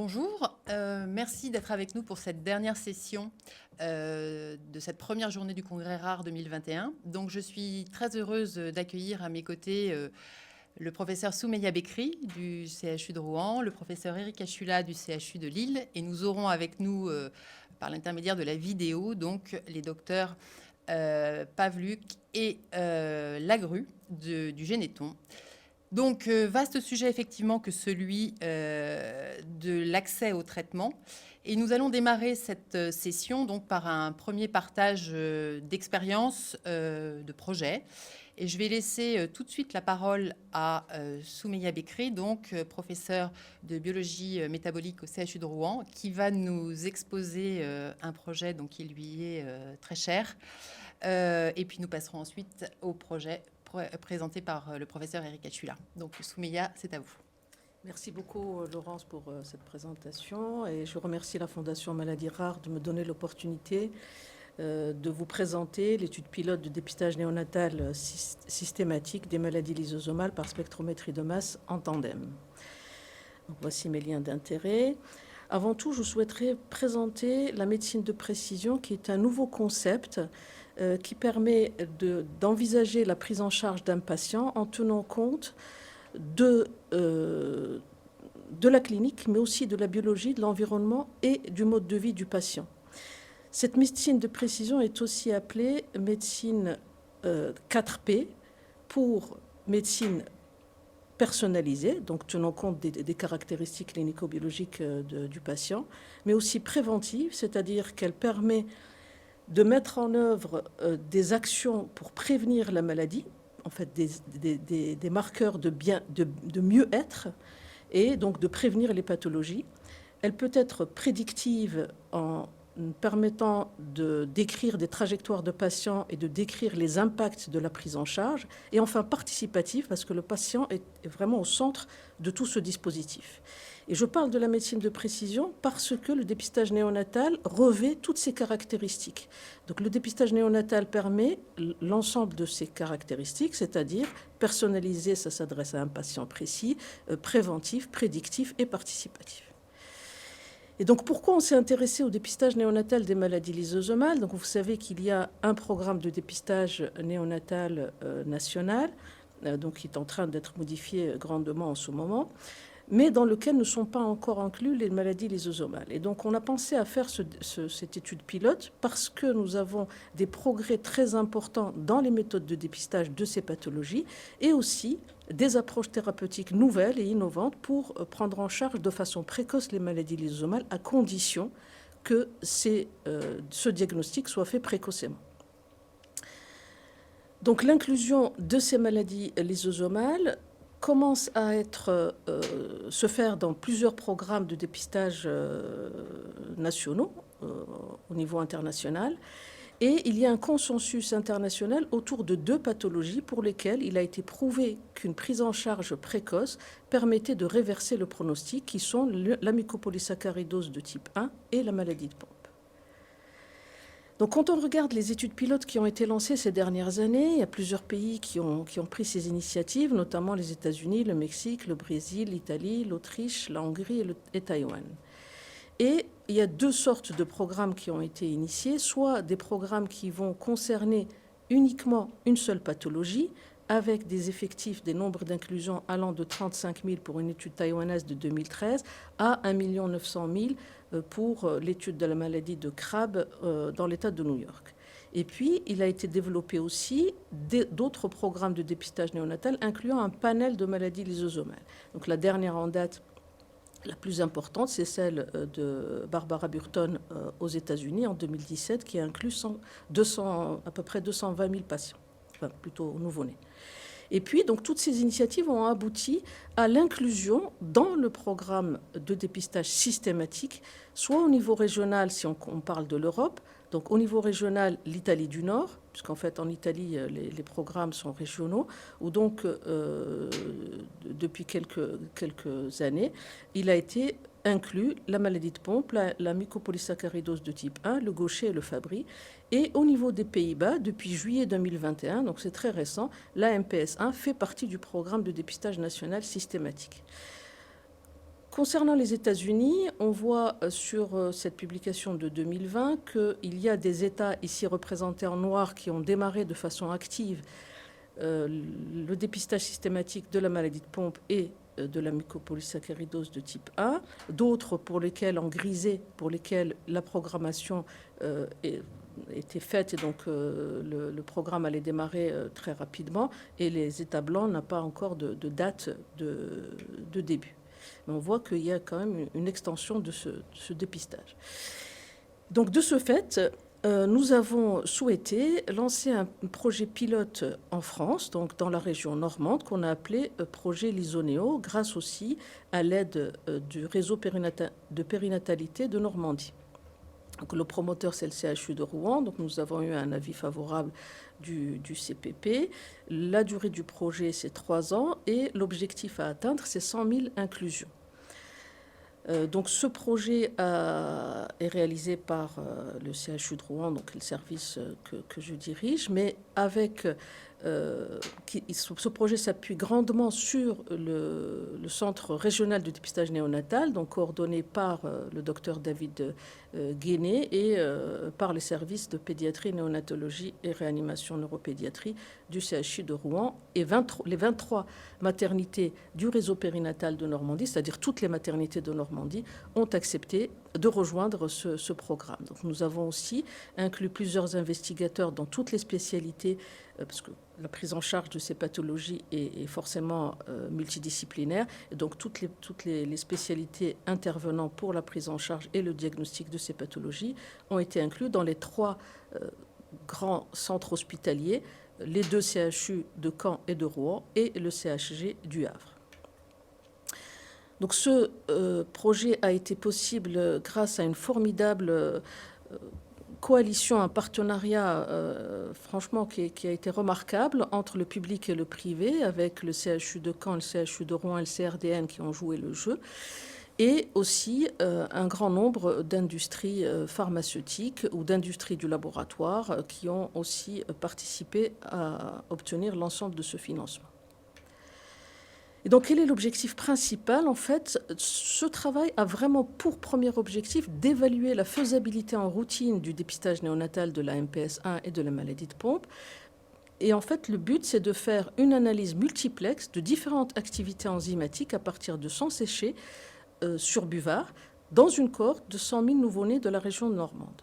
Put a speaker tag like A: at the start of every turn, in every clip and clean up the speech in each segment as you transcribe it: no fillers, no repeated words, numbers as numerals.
A: Bonjour, merci d'être avec nous pour cette dernière session de cette première journée du Congrès Rare 2021. Donc, je suis très heureuse d'accueillir à mes côtés le professeur Soumeya Bekri du CHU de Rouen, le professeur Eric Achula du CHU de Lille, et nous aurons avec nous, par l'intermédiaire de la vidéo, donc les docteurs Pavluk et Lagru du Généton. Donc, vaste sujet effectivement que celui de l'accès au traitement. Et nous allons démarrer cette session donc par un premier partage d'expériences, de projets. Et je vais laisser tout de suite la parole à Soumeya Bekri, donc professeur de biologie métabolique au CHU de Rouen, qui va nous exposer un projet donc, qui lui est très cher. Et puis nous passerons ensuite au projet présenté par le professeur Eric Achula. Donc Soumeya, c'est à vous.
B: Merci beaucoup Laurence pour cette présentation et je remercie la Fondation Maladies Rares de me donner l'opportunité de vous présenter l'étude pilote de dépistage néonatal systématique des maladies lysosomales par spectrométrie de masse en tandem. Donc, voici mes liens d'intérêt. Avant tout, je souhaiterais présenter la médecine de précision qui est un nouveau concept qui permet d'envisager la prise en charge d'un patient en tenant compte de la clinique, mais aussi de la biologie, de l'environnement et du mode de vie du patient. Cette médecine de précision est aussi appelée médecine 4P pour médecine personnalisée, donc tenant compte des caractéristiques clinico-biologiques du patient, mais aussi préventive, c'est-à-dire qu'elle permet de mettre en œuvre des actions pour prévenir la maladie, en fait des marqueurs de mieux-être et donc de prévenir les pathologies. Elle peut être prédictive en permettant de décrire des trajectoires de patients et de décrire les impacts de la prise en charge, et enfin participative parce que le patient est vraiment au centre de tout ce dispositif. Et je parle de la médecine de précision parce que le dépistage néonatal revêt toutes ces caractéristiques. Donc le dépistage néonatal permet l'ensemble de ces caractéristiques, c'est-à-dire personnalisé, ça s'adresse à un patient précis, préventif, prédictif et participatif. Et donc, pourquoi on s'est intéressé au dépistage néonatal des maladies lysosomales? Donc, vous savez qu'il y a un programme de dépistage néonatal national, donc qui est en train d'être modifié grandement en ce moment, mais dans lequel ne sont pas encore inclus les maladies lysosomales. Et donc, on a pensé à faire cette étude pilote parce que nous avons des progrès très importants dans les méthodes de dépistage de ces pathologies et aussi des approches thérapeutiques nouvelles et innovantes pour prendre en charge de façon précoce les maladies lysosomales à condition que ce diagnostic soit fait précocement. Donc, l'inclusion de ces maladies lysosomales commence à se faire dans plusieurs programmes de dépistage nationaux au niveau international. Et il y a un consensus international autour de 2 pathologies pour lesquelles il a été prouvé qu'une prise en charge précoce permettait de réverser le pronostic, qui sont la mucopolysaccharidose de type 1 et la maladie de Pompe. Donc, quand on regarde les études pilotes qui ont été lancées ces dernières années, il y a plusieurs pays qui ont pris ces initiatives, notamment les États-Unis, le Mexique, le Brésil, l'Italie, l'Autriche, la Hongrie et Taïwan. Et il y a 2 sortes de programmes qui ont été initiés, soit des programmes qui vont concerner uniquement une seule pathologie, avec des effectifs, des nombres d'inclusion allant de 35 000 pour une étude taïwanaise de 2013 à 1 900 000 pour l'étude de la maladie de Crabbe dans l'État de New York. Et puis, il a été développé aussi d'autres programmes de dépistage néonatal, incluant un panel de maladies lysosomales. Donc, la dernière en date, la plus importante, c'est celle de Barbara Burton aux États-Unis en 2017, qui a inclus à peu près 220 000 patients, enfin plutôt nouveau-nés. Et puis, donc, toutes ces initiatives ont abouti à l'inclusion dans le programme de dépistage systématique, soit au niveau régional, si on parle de l'Europe, donc au niveau régional, l'Italie du Nord, puisqu'en fait, en Italie, les programmes sont régionaux, où donc, depuis quelques années, il a été inclus la maladie de Pompe, la mucopolysaccharidose de type 1, le Gaucher et le Fabry. Et au niveau des Pays-Bas, depuis juillet 2021, donc c'est très récent, la MPS1 fait partie du programme de dépistage national systématique. Concernant les États-Unis, on voit sur cette publication de 2020 qu'il y a des États ici représentés en noir qui ont démarré de façon active le dépistage systématique de la maladie de Pompe et de la mucopolysaccharidose de type 1, d'autres pour lesquels, en grisé, pour lesquels la programmation était faite et donc le programme allait démarrer très rapidement, et les États blancs n'ont pas encore de date de début. Mais on voit qu'il y a quand même une extension de ce dépistage. Donc de ce fait, nous avons souhaité lancer un projet pilote en France, donc dans la région normande, qu'on a appelé projet Lisonéo, grâce aussi à l'aide du réseau de périnatalité de Normandie. Donc, le promoteur, c'est le CHU de Rouen. Donc, nous avons eu un avis favorable du CPP. La durée du projet, c'est 3 ans et l'objectif à atteindre, c'est 100 000 inclusions. Donc, ce projet est réalisé par le CHU de Rouen, donc le service que je dirige, mais avec ce projet s'appuie grandement sur le centre régional de dépistage néonatal, donc coordonné par le docteur David Guéné et par les services de pédiatrie, néonatologie et réanimation neuropédiatrie du CHU de Rouen, et les 23 maternités du réseau périnatal de Normandie, c'est-à-dire toutes les maternités de Normandie, ont accepté de rejoindre ce programme. Donc, nous avons aussi inclus plusieurs investigateurs dans toutes les spécialités, parce que la prise en charge de ces pathologies est forcément multidisciplinaire. Et donc, toutes les spécialités intervenant pour la prise en charge et le diagnostic de ces pathologies ont été inclus dans les 3 grands centres hospitaliers, les 2 CHU de Caen et de Rouen et le CHG du Havre. Donc, ce projet a été possible grâce à une formidable coalition, un partenariat franchement qui a été remarquable entre le public et le privé, avec le CHU de Caen, le CHU de Rouen et le CRDN qui ont joué le jeu, et aussi un grand nombre d'industries pharmaceutiques ou d'industries du laboratoire qui ont aussi participé à obtenir l'ensemble de ce financement. Et donc, quel est l'objectif principal? En fait, ce travail a vraiment pour premier objectif d'évaluer la faisabilité en routine du dépistage néonatal de la MPS 1 et de la maladie de Pompe. Et en fait, le but, c'est de faire une analyse multiplexe de différentes activités enzymatiques à partir de sang séché sur buvard dans une cohorte de 100 000 nouveau-nés de la région normande.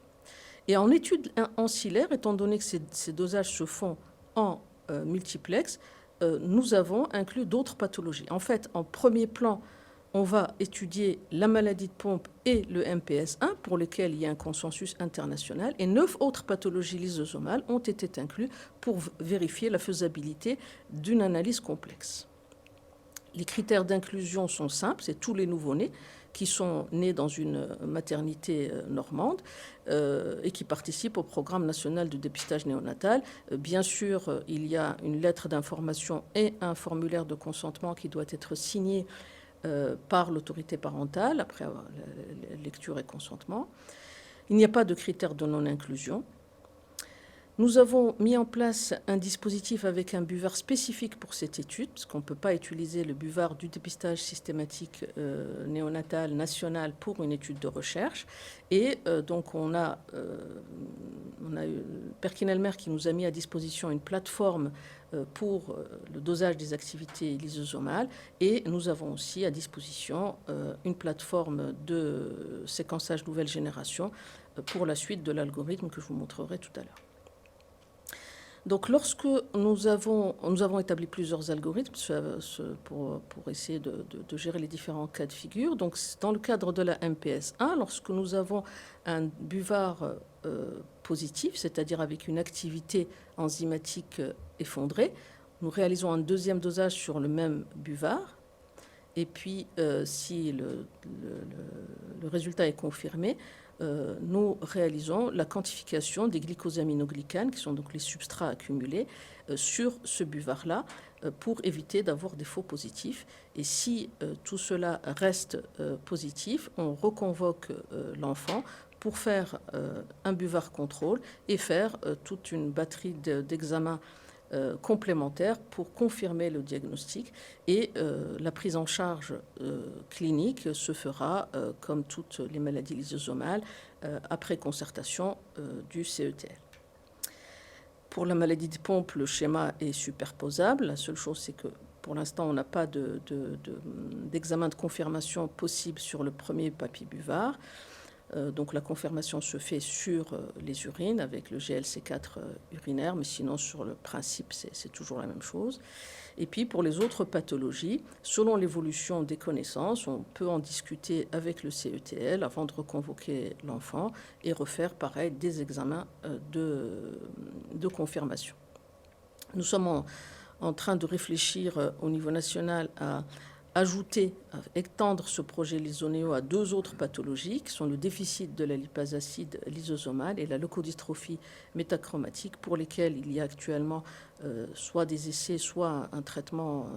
B: Et en étude ancillaire, étant donné que ces dosages se font en multiplex, nous avons inclus d'autres pathologies. En fait, en premier plan, on va étudier la maladie de Pompe et le MPS 1, pour lesquels il y a un consensus international, et 9 autres pathologies lysosomales ont été incluses pour vérifier la faisabilité d'une analyse complexe. Les critères d'inclusion sont simples, c'est tous les nouveau-nés qui sont nés dans une maternité normande et qui participent au programme national de dépistage néonatal. Bien sûr, il y a une lettre d'information et un formulaire de consentement qui doit être signé par l'autorité parentale, après lecture et consentement. Il n'y a pas de critères de non-inclusion. Nous avons mis en place un dispositif avec un buvard spécifique pour cette étude, parce qu'on ne peut pas utiliser le buvard du dépistage systématique néonatal national pour une étude de recherche. Et donc on a eu Perkin-Elmer qui nous a mis à disposition une plateforme pour le dosage des activités lysosomales, et nous avons aussi à disposition une plateforme de séquençage nouvelle génération pour la suite de l'algorithme que je vous montrerai tout à l'heure. Donc, lorsque nous avons établi plusieurs algorithmes pour essayer de gérer les différents cas de figure. Donc, dans le cadre de la MPS 1, lorsque nous avons un buvard positif, c'est-à-dire avec une activité enzymatique effondrée, nous réalisons un deuxième dosage sur le même buvard. Et puis, si le résultat est confirmé, nous réalisons la quantification des glycosaminoglycanes, qui sont donc les substrats accumulés, sur ce buvard-là, pour éviter d'avoir des faux positifs. Et si tout cela reste positif, on reconvoque l'enfant pour faire un buvard contrôle et faire toute une batterie d'examens complémentaires pour confirmer le diagnostic et la prise en charge clinique se fera, comme toutes les maladies lysosomales, après concertation du CETL. Pour la maladie de Pompe, le schéma est superposable. La seule chose, c'est que pour l'instant, on n'a pas d'examen de confirmation possible sur le premier papillobuvard. Donc la confirmation se fait sur les urines avec le GLC4 urinaire, mais sinon sur le principe c'est toujours la même chose. Et puis pour les autres pathologies, selon l'évolution des connaissances, on peut en discuter avec le CETL avant de reconvoquer l'enfant et refaire pareil des examens de confirmation. Nous sommes en train de réfléchir au niveau national à étendre ce projet Lysonéo à 2 autres pathologies qui sont le déficit de la lipase acide lysosomale et la leukodystrophie métachromatique, pour lesquelles il y a actuellement soit des essais, soit un traitement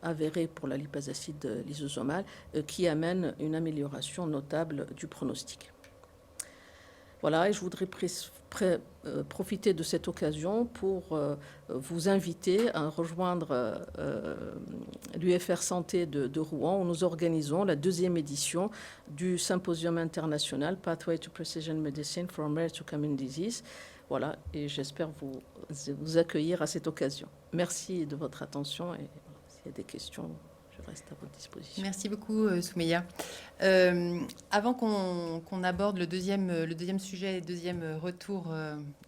B: avéré pour la lipase acide lysosomale qui amène une amélioration notable du pronostic. Voilà, et je voudrais profiter de cette occasion pour vous inviter à rejoindre l'UFR Santé de Rouen, où nous organisons la 2e édition du Symposium international Pathway to Precision Medicine from Rare to Common Disease. Voilà, et j'espère vous accueillir à cette occasion. Merci de votre attention, et s'il y a des questions, je reste à votre disposition.
A: Merci beaucoup, Soumeya. Avant qu'on aborde le deuxième sujet, le deuxième retour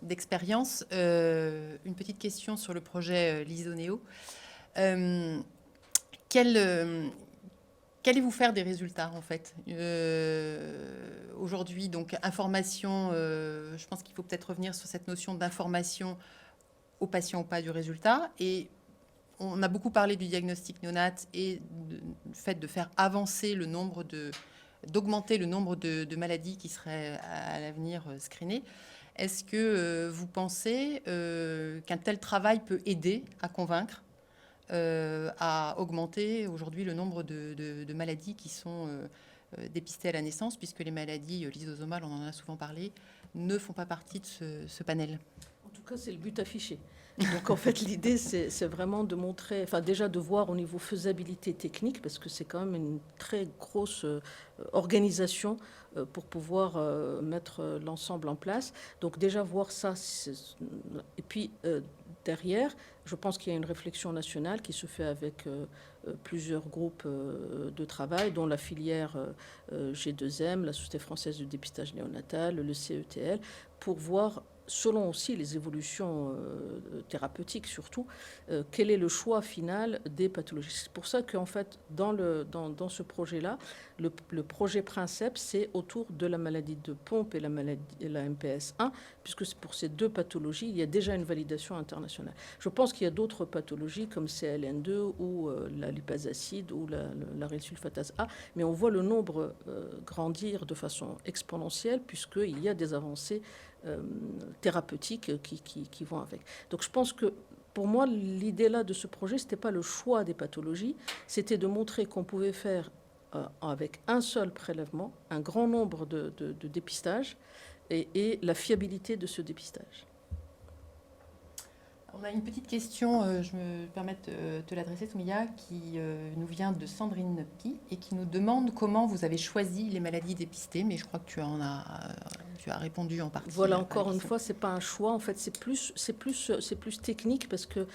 A: d'expérience, une petite question sur le projet Lysonéo. Qu'allez-vous faire des résultats, en fait aujourd'hui? Donc, information, je pense qu'il faut peut-être revenir sur cette notion d'information aux patients ou pas du résultat. Et on a beaucoup parlé du diagnostic néonat et du fait de faire avancer le nombre d'augmenter le nombre de maladies qui seraient à l'avenir screenées. Est-ce que vous pensez qu'un tel travail peut aider à convaincre, à augmenter aujourd'hui le nombre de maladies qui sont dépistées à la naissance, puisque les maladies lysosomales, on en a souvent parlé, ne font pas partie de ce panel?
B: En tout cas, c'est le but affiché. Donc en fait, l'idée, c'est vraiment de montrer, enfin déjà de voir au niveau faisabilité technique, parce que c'est quand même une très grosse organisation pour pouvoir mettre l'ensemble en place. Donc déjà voir ça, et puis derrière, je pense qu'il y a une réflexion nationale qui se fait avec plusieurs groupes de travail, dont la filière G2M, la Société française de dépistage néonatal, le CETL, pour voir, selon aussi les évolutions thérapeutiques surtout, quel est le choix final des pathologies. C'est pour ça qu'en fait, dans ce projet-là, le projet Princeps, c'est autour de la maladie de Pompe et la MPS 1, puisque pour ces 2 pathologies, il y a déjà une validation internationale. Je pense qu'il y a d'autres pathologies comme CLN2 ou la lipase acide ou l'arylsulfatase sulfatase A, mais on voit le nombre grandir de façon exponentielle, puisqu'il y a des avancées thérapeutiques qui vont avec. Donc je pense que pour moi, l'idée là de ce projet, ce n'était pas le choix des pathologies, c'était de montrer qu'on pouvait faire avec un seul prélèvement un grand nombre de dépistages et la fiabilité de ce dépistage.
A: On a une petite question, je me permets de te l'adresser, Soumeya, qui nous vient de Sandrine Pi et qui nous demande comment vous avez choisi les maladies dépistées, mais je crois que tu as répondu en partie.
B: Voilà, encore une fois, c'est pas un choix, en fait, c'est plus technique, parce que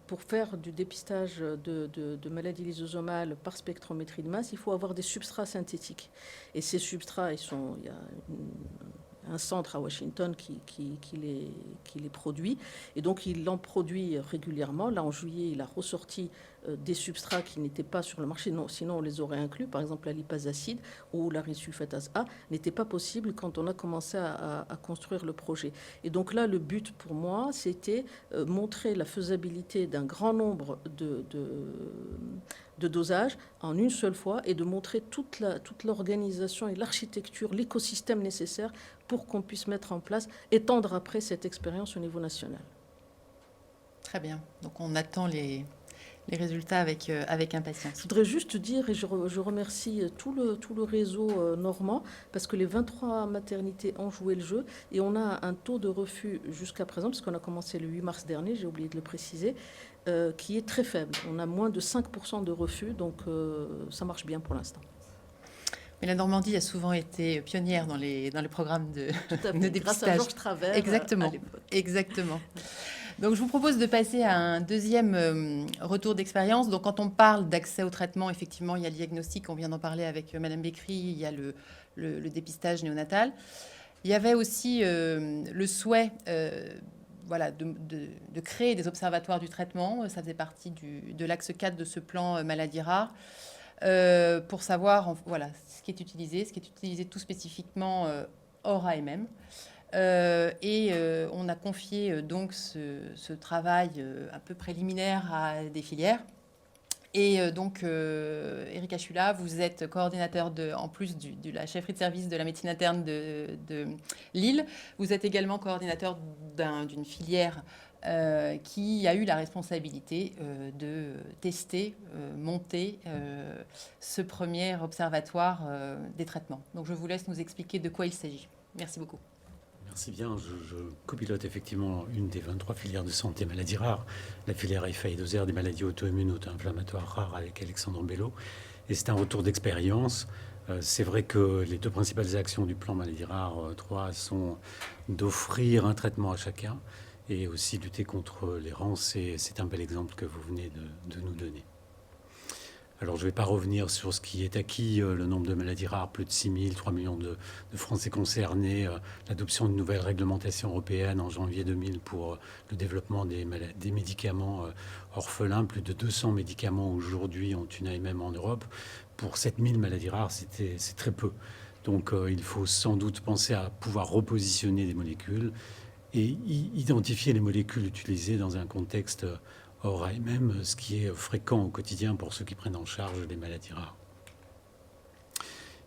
B: pour faire du dépistage de maladies lysosomales par spectrométrie de masse, il faut avoir des substrats synthétiques. Et ces substrats, il y a un centre à Washington qui les produit, et donc il en produit régulièrement. Là, en juillet, il a ressorti des substrats qui n'étaient pas sur le marché, non, sinon on les aurait inclus. Par exemple, la lipase acide ou l'arylsulfatase sulfatase A n'était pas possible quand on a commencé à construire le projet. Et donc là, le but pour moi, c'était montrer la faisabilité d'un grand nombre de dosages en une seule fois, et de montrer toute l'organisation et l'architecture, l'écosystème nécessaire pour qu'on puisse mettre en place, étendre après cette expérience au niveau national.
A: Très bien. Donc on attend les les résultats avec impatience.
B: Je voudrais juste dire, et je remercie tout le réseau normand, parce que les 23 maternités ont joué le jeu, et on a un taux de refus jusqu'à présent, parce qu'on a commencé le 8 mars dernier, j'ai oublié de le préciser, qui est très faible. On a moins de 5% de refus, donc ça marche bien pour l'instant.
A: Mais la Normandie a souvent été pionnière dans les programmes de dépistage.
B: Grâce à Georges Travers.
A: Exactement, exactement. Donc, je vous propose de passer à un deuxième retour d'expérience. Donc, quand on parle d'accès au traitement, effectivement, il y a le diagnostic, on vient d'en parler avec Madame Bécry, il y a le dépistage néonatal. Il y avait aussi le souhait voilà, de créer des observatoires du traitement. Ça faisait partie de l'axe 4 de ce plan maladie rare. Pour savoir voilà, ce qui est utilisé tout spécifiquement hors AMM. On a confié donc ce travail un peu préliminaire à des filières. Et donc, Éric Achula, vous êtes coordinateur, en plus de la chefferie de service de la médecine interne de Lille, vous êtes également coordinateur d'une filière qui a eu la responsabilité de tester, monter ce premier observatoire des traitements. Donc, je vous laisse nous expliquer de quoi il s'agit. Merci beaucoup.
C: Merci bien. Je copilote effectivement une des 23 filières de santé maladies rares, la filière FA2R des maladies auto-immunes, auto-inflammatoires rares avec Alexandre Bello. Et c'est un retour d'expérience. C'est vrai que les deux principales actions du plan maladies rares 3 sont d'offrir un traitement à chacun et aussi lutter contre l'errance. Et c'est un bel exemple que vous venez de nous donner. Alors, je ne vais pas revenir sur ce qui est acquis, le nombre de maladies rares, plus de 6 000, 3 millions de Français concernés, l'adoption d'une nouvelle réglementation européenne en janvier 2000 pour le développement des médicaments orphelins. Plus de 200 médicaments aujourd'hui ont une AMM en Europe. Pour 7 000 maladies rares, c'est très peu. Donc, il faut sans doute penser à pouvoir repositionner des molécules et identifier les molécules utilisées dans un contexte hors AMM, ce qui est fréquent au quotidien pour ceux qui prennent en charge les maladies rares.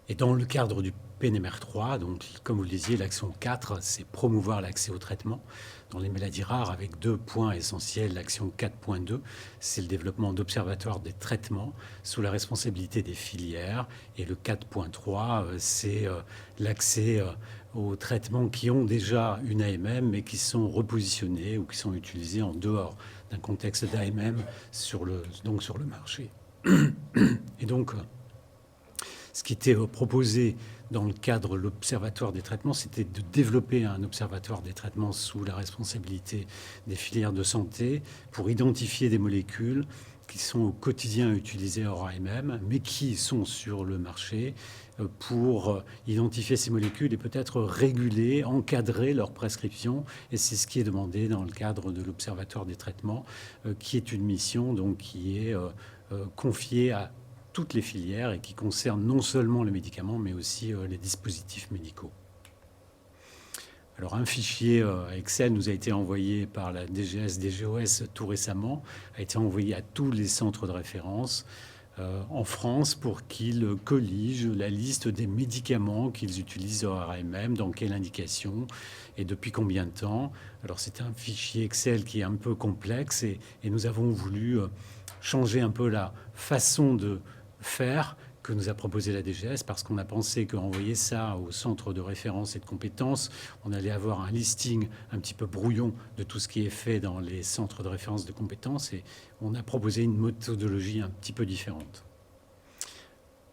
C: Et dans le cadre du PNMR3, donc, comme vous le disiez, l'action 4, c'est promouvoir l'accès au traitement dans les maladies rares avec 2 points essentiels. L'action 4.2, c'est le développement d'observatoires des traitements sous la responsabilité des filières. Et le 4.3, c'est l'accès aux traitements qui ont déjà une AMM mais qui sont repositionnés ou qui sont utilisés en dehors d'un contexte d'AMM sur le marché. Et donc, ce qui était proposé dans le cadre de l'Observatoire des traitements, c'était de développer un observatoire des traitements sous la responsabilité des filières de santé pour identifier des molécules qui sont au quotidien utilisées hors AMM, mais qui sont sur le marché pour identifier ces molécules et peut-être réguler, encadrer leur prescription. Et c'est ce qui est demandé dans le cadre de l'Observatoire des traitements, qui est une mission donc, qui est confiée à toutes les filières et qui concerne non seulement les médicaments, mais aussi les dispositifs médicaux. Alors, un fichier Excel nous a été envoyé par la DGS, DGOS tout récemment, a été envoyé à tous les centres de référence en France pour qu'ils colligent la liste des médicaments qu'ils utilisent au RAMM, dans quelle indication et depuis combien de temps. Alors, c'est un fichier Excel qui est un peu complexe et nous avons voulu changer un peu la façon de faire que nous a proposé la DGS parce qu'on a pensé qu'envoyer ça au centre de référence et de compétences, on allait avoir un listing un petit peu brouillon de tout ce qui est fait dans les centres de référence de compétences et on a proposé une méthodologie un petit peu différente.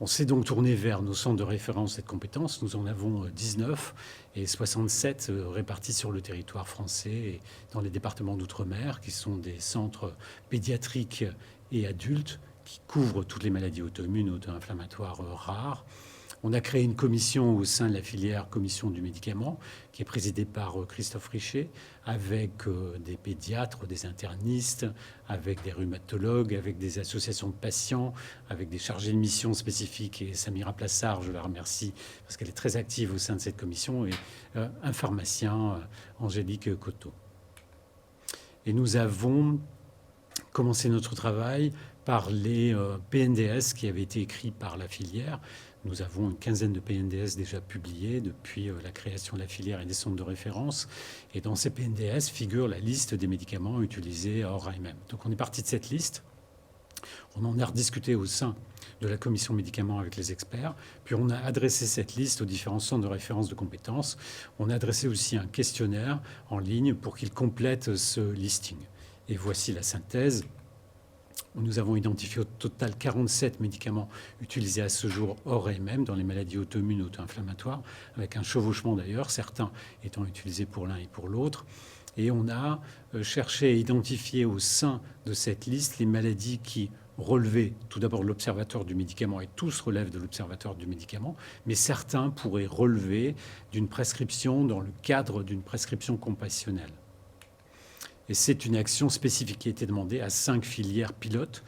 C: On s'est donc tourné vers nos centres de référence et de compétences. Nous en avons 19 et 67 répartis sur le territoire français et dans les départements d'outre-mer qui sont des centres pédiatriques et adultes qui couvre toutes les maladies auto-immunes, auto-inflammatoires rares. On a créé une commission au sein de la filière commission du médicament, qui est présidée par Christophe Richet, avec des pédiatres, des internistes, avec des rhumatologues, avec des associations de patients, avec des chargés de mission spécifiques. Et Samira Plassard, je la remercie parce qu'elle est très active au sein de cette commission, et un pharmacien, Angélique Coteau. Et nous avons commencé notre travail par les PNDS qui avaient été écrits par la filière. Nous avons une quinzaine de PNDS déjà publiés depuis la création de la filière et des centres de référence. Et dans ces PNDS figure la liste des médicaments utilisés hors AMM. Donc on est parti de cette liste. On en a rediscuté au sein de la commission médicaments avec les experts, puis on a adressé cette liste aux différents centres de référence de compétences. On a adressé aussi un questionnaire en ligne pour qu'ils complètent ce listing. Et voici la synthèse. Nous avons identifié au total 47 médicaments utilisés à ce jour hors AMM dans les maladies auto-immunes, auto-inflammatoires, avec un chevauchement d'ailleurs, certains étant utilisés pour l'un et pour l'autre. Et on a cherché à identifier au sein de cette liste les maladies qui relevaient tout d'abord de l'observatoire du médicament, et tous relèvent de l'observatoire du médicament, mais certains pourraient relever d'une prescription dans le cadre d'une prescription compassionnelle. Et c'est une action spécifique qui a été demandée à 5 filières pilotes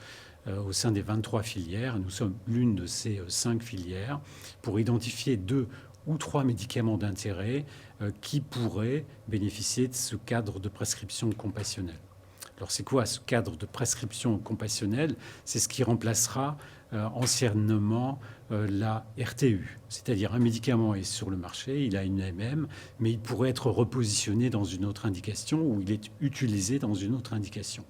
C: au sein des 23 filières. Nous sommes l'une de ces 5 filières pour identifier 2 ou 3 médicaments d'intérêt qui pourraient bénéficier de ce cadre de prescription compassionnelle. Alors c'est quoi ce cadre de prescription compassionnelle? C'est ce qui remplacera anciennement la RTU. C'est-à-dire un médicament est sur le marché, il a une AMM, mais il pourrait être repositionné dans une autre indication ou il est utilisé dans une autre indication.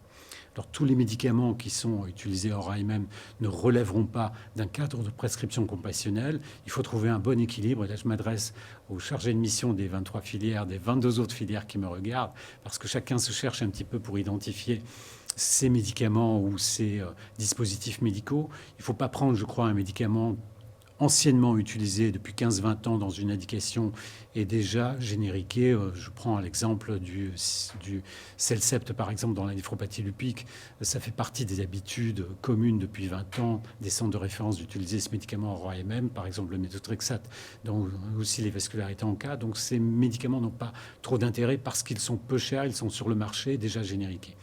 C: Alors, tous les médicaments qui sont utilisés hors AMM ne relèveront pas d'un cadre de prescription compassionnelle. Il faut trouver un bon équilibre. Et là, je m'adresse aux chargés de mission des 23 filières, des 22 autres filières qui me regardent, parce que chacun se cherche un petit peu pour identifier ces médicaments ou ces dispositifs médicaux. Il ne faut pas prendre, je crois, un médicament anciennement utilisé depuis 15-20 ans dans une indication et déjà génériqué. Je prends l'exemple du Celcept, par exemple, dans la néphropathie lupique. Ça fait partie des habitudes communes depuis 20 ans des centres de référence d'utiliser ce médicament hors AMM, par exemple le méthotrexate, dont aussi les vascularités en cas. Donc ces médicaments n'ont pas trop d'intérêt parce qu'ils sont peu chers, ils sont sur le marché déjà génériqués.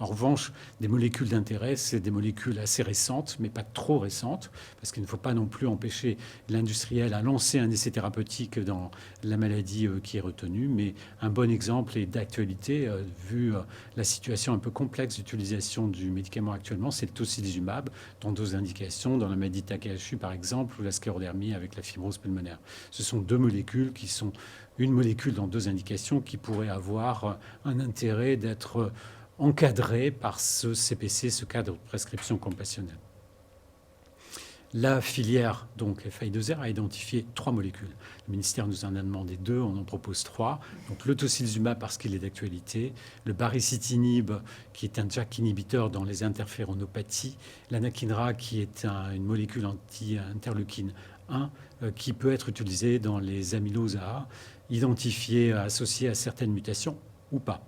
C: En revanche, des molécules d'intérêt, c'est des molécules assez récentes, mais pas trop récentes, parce qu'il ne faut pas non plus empêcher l'industriel à lancer un essai thérapeutique dans la maladie qui est retenue. Mais un bon exemple et d'actualité, vu la situation un peu complexe d'utilisation du médicament actuellement, c'est le tocilizumab, dans 2 indications, dans la maladie Takahashi par exemple, ou la sclérodermie avec la fibrose pulmonaire. Ce sont 2 molécules qui sont une molécule dans 2 indications qui pourrait avoir un intérêt d'être encadré par ce CPC, ce cadre de prescription compassionnelle. La filière, donc FI2R, a identifié 3 molécules. Le ministère nous en a demandé 2, on en propose 3. Donc le tocilizumab parce qu'il est d'actualité, le baricitinib qui est un JAK inhibiteur dans les interféronopathies, l'anakinra qui est une molécule anti-interleukine 1 qui peut être utilisée dans les amyloses A, identifiée, associée à certaines mutations ou pas.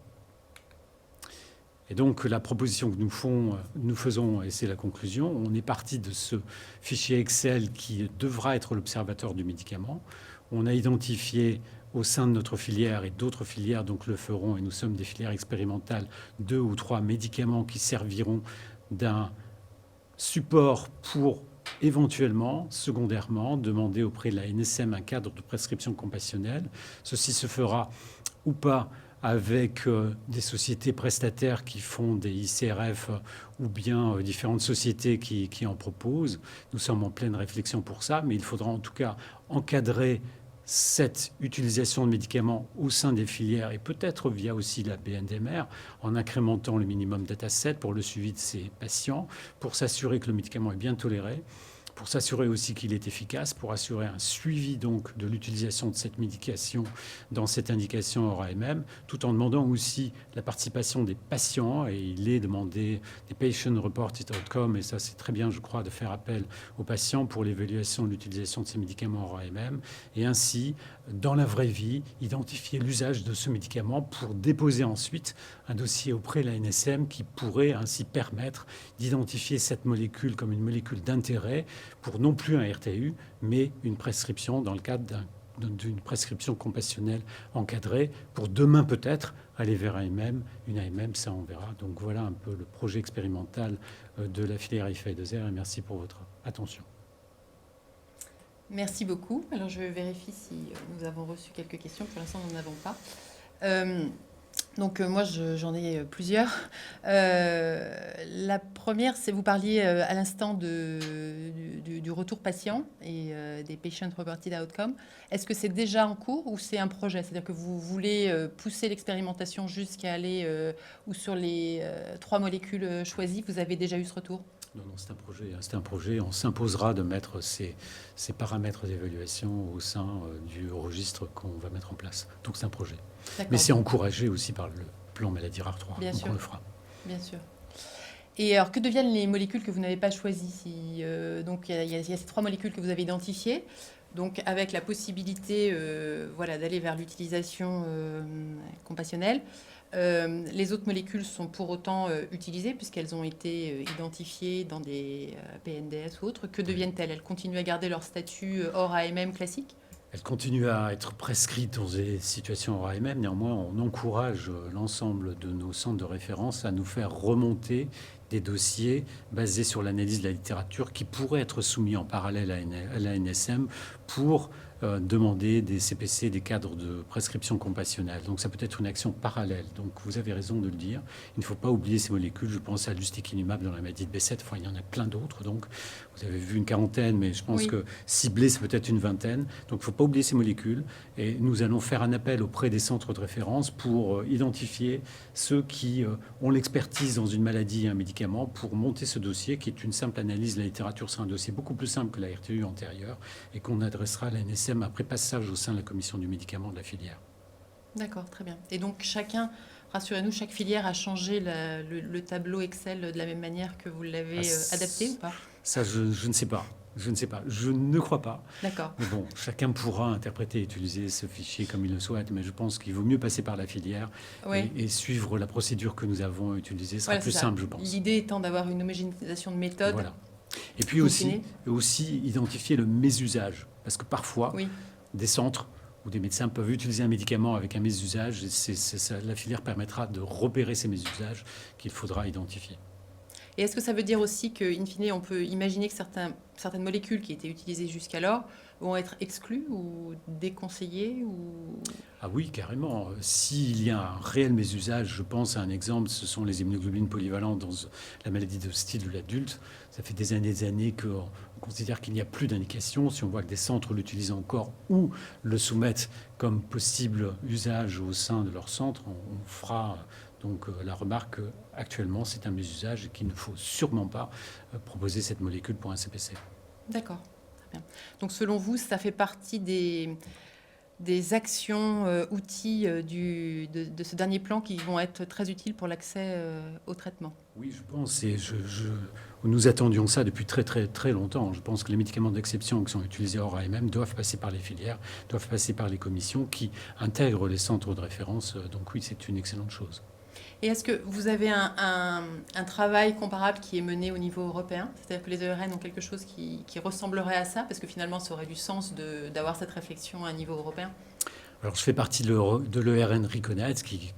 C: Et donc, la proposition que nous faisons, et c'est la conclusion, on est parti de ce fichier Excel qui devra être l'observateur du médicament. On a identifié au sein de notre filière et d'autres filières donc le feront, et nous sommes des filières expérimentales, 2 ou 3 médicaments qui serviront d'un support pour éventuellement, secondairement, demander auprès de la NSM un cadre de prescription compassionnelle. Ceci se fera ou pas avec des sociétés prestataires qui font des ICRF ou bien différentes sociétés qui en proposent. Nous sommes en pleine réflexion pour ça, mais il faudra en tout cas encadrer cette utilisation de médicaments au sein des filières et peut-être via aussi la BNDMR en incrémentant le minimum dataset pour le suivi de ces patients, pour s'assurer que le médicament est bien toléré, pour s'assurer aussi qu'il est efficace, pour assurer un suivi donc de l'utilisation de cette médication dans cette indication hors AMM, tout en demandant aussi la participation des patients, et il est demandé des patient reported outcomes, et ça c'est très bien je crois de faire appel aux patients pour l'évaluation de l'utilisation de ces médicaments hors AMM, et ainsi dans la vraie vie identifier l'usage de ce médicament pour déposer ensuite un dossier auprès de la NSM qui pourrait ainsi permettre d'identifier cette molécule comme une molécule d'intérêt pour non plus un RTU, mais une prescription dans le cadre d'une prescription compassionnelle encadrée pour demain peut-être aller vers une AMM, ça on verra. Donc voilà un peu le projet expérimental de la filière IFA2R et merci pour votre attention.
A: Merci beaucoup. Alors je vérifie si nous avons reçu quelques questions. Pour l'instant, nous n'en avons pas. Donc moi, j'en ai plusieurs. La première, c'est vous parliez à l'instant du retour patient et des patient reported outcomes. Est-ce que c'est déjà en cours ou c'est un projet? C'est-à-dire que vous voulez pousser l'expérimentation jusqu'à aller ou sur les 3 molécules choisies, vous avez déjà eu ce retour?
C: Non, non, c'est un projet. C'est un projet. On s'imposera de mettre ces paramètres d'évaluation au sein du registre qu'on va mettre en place. Donc, c'est un projet. Mais c'est encouragé aussi par le plan maladie rare 3.
A: Bien
C: donc,
A: sûr.
C: on le fera.
A: Bien sûr. Et alors, que deviennent les molécules que vous n'avez pas choisies? Donc, il y a ces 3 molécules que vous avez identifiées, donc avec la possibilité voilà, d'aller vers l'utilisation compassionnelle. Les autres molécules sont pour autant utilisées puisqu'elles ont été identifiées dans des PNDS ou autres. Que deviennent-elles? Elles continuent à garder leur statut hors AMM classique?
C: Elle continue à être prescrite dans des situations hors AMM. Néanmoins, on encourage l'ensemble de nos centres de référence à nous faire remonter des dossiers basés sur l'analyse de la littérature qui pourraient être soumis en parallèle à l'ANSM pour demander des CPC, des cadres de prescription compassionnelle. Donc ça peut être une action parallèle. Donc vous avez raison de le dire. Il ne faut pas oublier ces molécules. Je pense à l'ustekinumab dans la maladie de B7. Enfin, il y en a plein d'autres. Donc vous avez vu une quarantaine, mais je pense que ciblé, c'est peut-être une vingtaine. Donc il ne faut pas oublier ces molécules. Et nous allons faire un appel auprès des centres de référence pour identifier ceux qui ont l'expertise dans une maladie et un médicament pour monter ce dossier qui est une simple analyse de la littérature. C'est un dossier beaucoup plus simple que la RTU antérieure et qu'on adressera à la NSM après passage au sein de la commission du médicament de la filière.
A: D'accord, très bien. Et donc chacun, rassurez-nous, chaque filière a changé le tableau Excel de la même manière que vous l'avez adapté ou pas?
C: Ça, je ne sais pas. Je ne sais pas. Je ne crois pas.
A: D'accord.
C: Mais bon, chacun pourra interpréter et utiliser ce fichier comme il le souhaite, mais je pense qu'il vaut mieux passer par la filière et suivre la procédure que nous avons utilisée. Ce sera plus simple, je pense.
A: L'idée étant d'avoir une homogénéisation de méthode.
C: Voilà. Et puis aussi identifier le mésusage. Parce que parfois, des centres ou des médecins peuvent utiliser un médicament avec un mésusage. Et la filière permettra de repérer ces mésusages qu'il faudra identifier.
A: Et est-ce que ça veut dire aussi qu'in fine, on peut imaginer que certaines molécules qui étaient utilisées jusqu'alors vont être exclues ou déconseillées ou...
C: Ah oui, carrément. S'il y a un réel mésusage, je pense à un exemple, ce sont les immunoglobulines polyvalentes dans la maladie de style de l'adulte. Ça fait des années qu'on considère qu'il n'y a plus d'indication. Si on voit que des centres l'utilisent encore ou le soumettent comme possible usage au sein de leur centre, on fera donc la remarque qu'actuellement c'est un mésusage et qu'il ne faut sûrement pas proposer cette molécule pour un CPC.
A: D'accord, très bien. Donc selon vous, ça fait partie des actions, outils de ce dernier plan qui vont être très utiles pour l'accès au traitement?
C: Oui, je pense. Et nous attendions ça depuis très, très, très longtemps. Je pense que les médicaments d'exception qui sont utilisés hors AMM doivent passer par les filières, doivent passer par les commissions qui intègrent les centres de référence. Donc oui, c'est une excellente chose.
A: Et est-ce que vous avez un travail comparable qui est mené au niveau européen? C'est-à-dire que les ERN ont quelque chose qui ressemblerait à ça? Parce que finalement, ça aurait du sens d'avoir cette réflexion à un niveau européen.
C: Alors, je fais partie de l'ERN RECONNECT qui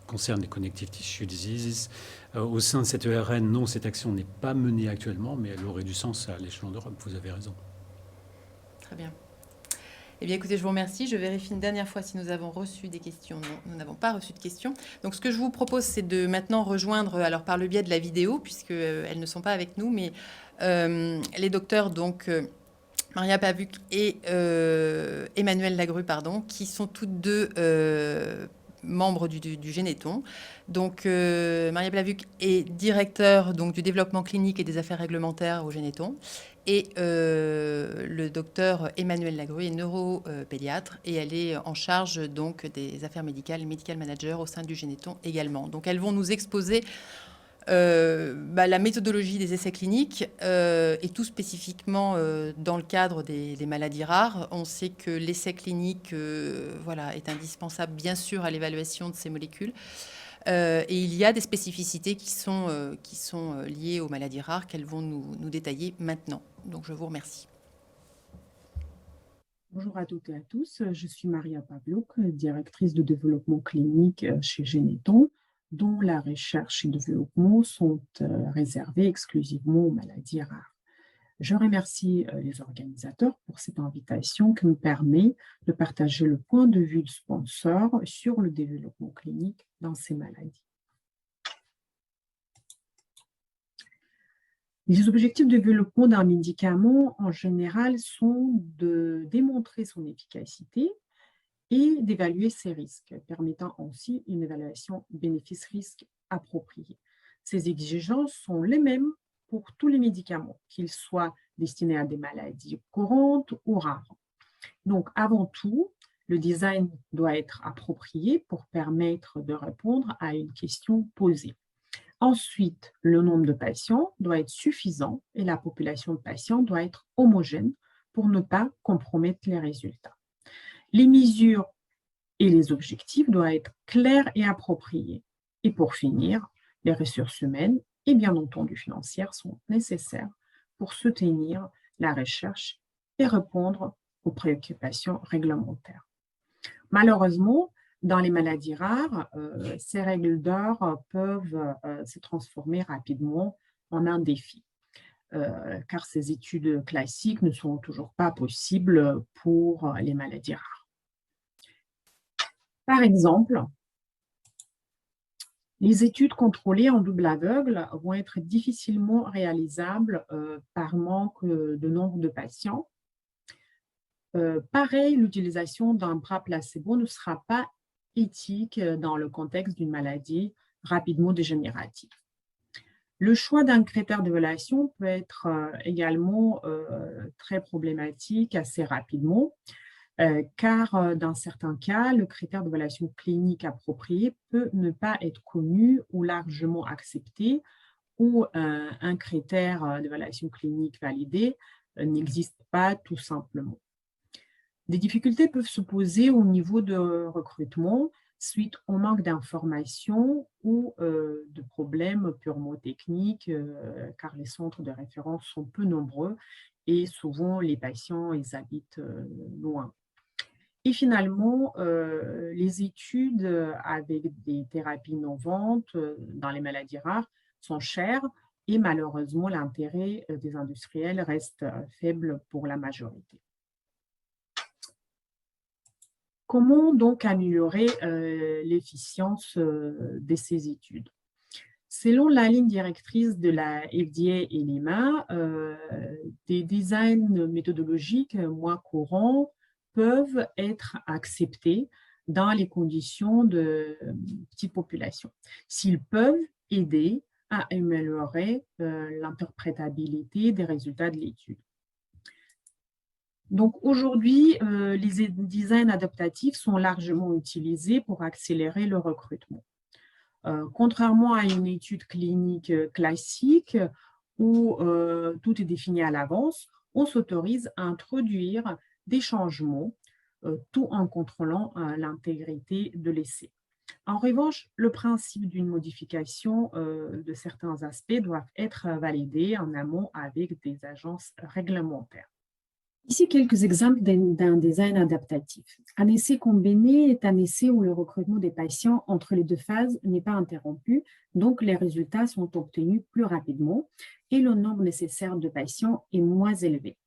C: concerne les Connective Tissue Diseases. Au sein de cette ERN, non, cette action n'est pas menée actuellement, mais elle aurait du sens à l'échelon d'Europe. Vous avez raison.
A: Très bien. Eh bien, écoutez, je vous remercie. Je vérifie une dernière fois si nous avons reçu des questions. Non, nous n'avons pas reçu de questions. Donc, ce que je vous propose, c'est de maintenant rejoindre, alors par le biais de la vidéo, puisqu'elles ne sont pas avec nous, mais les docteurs, donc Maria Pavuc et Emmanuel Lagru, pardon, qui sont toutes deux membres du Généton. Donc, Maria Pavuc est directeur donc, du développement clinique et des affaires réglementaires au Généton. Et le docteur Emmanuel Lagru est neuropédiatre et elle est en charge donc des affaires médicales, medical manager au sein du Généton également. Donc elles vont nous exposer la méthodologie des essais cliniques et tout spécifiquement dans le cadre des maladies rares. On sait que l'essai clinique est indispensable bien sûr à l'évaluation de ces molécules. Et il y a des spécificités qui sont liées aux maladies rares qu'elles vont nous détailler maintenant. Donc, je vous remercie.
D: Bonjour à toutes et à tous. Je suis Maria Pavlouk, directrice de développement clinique chez Généton, dont la recherche et développement sont réservés exclusivement aux maladies rares. Je remercie les organisateurs pour cette invitation qui nous permet de partager le point de vue du sponsor sur le développement clinique dans ces maladies. Les objectifs de développement d'un médicament, en général, sont de démontrer son efficacité et d'évaluer ses risques, permettant ainsi une évaluation bénéfice-risque appropriée. Ces exigences sont les mêmes pour tous les médicaments, qu'ils soient destinés à des maladies courantes ou rares. Donc, avant tout, le design doit être approprié pour permettre de répondre à une question posée. Ensuite, le nombre de patients doit être suffisant et la population de patients doit être homogène pour ne pas compromettre les résultats. Les mesures et les objectifs doivent être clairs et appropriés. Et pour finir, les ressources humaines et bien entendu financières sont nécessaires pour soutenir la recherche et répondre aux préoccupations réglementaires. Malheureusement, dans les maladies rares, ces règles d'or peuvent se transformer rapidement en un défi, car ces études classiques ne sont toujours pas possibles pour les maladies rares. Par exemple, les études contrôlées en double aveugle vont être difficilement réalisables par manque de nombre de patients. Pareil, l'utilisation d'un bras placebo ne sera pas éthique dans le contexte d'une maladie rapidement dégénérative. Le choix d'un critère d'évaluation peut être également très problématique assez rapidement, car dans certains cas, le critère d'évaluation clinique approprié peut ne pas être connu ou largement accepté, ou un critère d'évaluation clinique validé n'existe pas tout simplement. Des difficultés peuvent se poser au niveau de recrutement suite au manque d'informations ou de problèmes purement techniques, car les centres de référence sont peu nombreux et souvent les patients ils habitent loin. Et finalement, les études avec des thérapies innovantes dans les maladies rares sont chères et malheureusement l'intérêt des industriels reste faible pour la majorité. Comment donc améliorer l'efficience de ces études? Selon la ligne directrice de la FDA et l'EMA, des designs méthodologiques moins courants peuvent être acceptés dans les conditions de petite population, s'ils peuvent aider à améliorer l'interprétabilité des résultats de l'étude. Donc aujourd'hui, les designs adaptatifs sont largement utilisés pour accélérer le recrutement. Contrairement à une étude clinique classique où tout est défini à l'avance, on s'autorise à introduire des changements, tout en contrôlant l'intégrité de l'essai. En revanche, le principe d'une modification de certains aspects doit être validé en amont avec des agences réglementaires.
E: Ici, quelques exemples d'un design adaptatif. Un essai combiné est un essai où le recrutement des patients entre les deux phases n'est pas interrompu, donc les résultats sont obtenus plus rapidement et le nombre nécessaire de patients est moins élevé.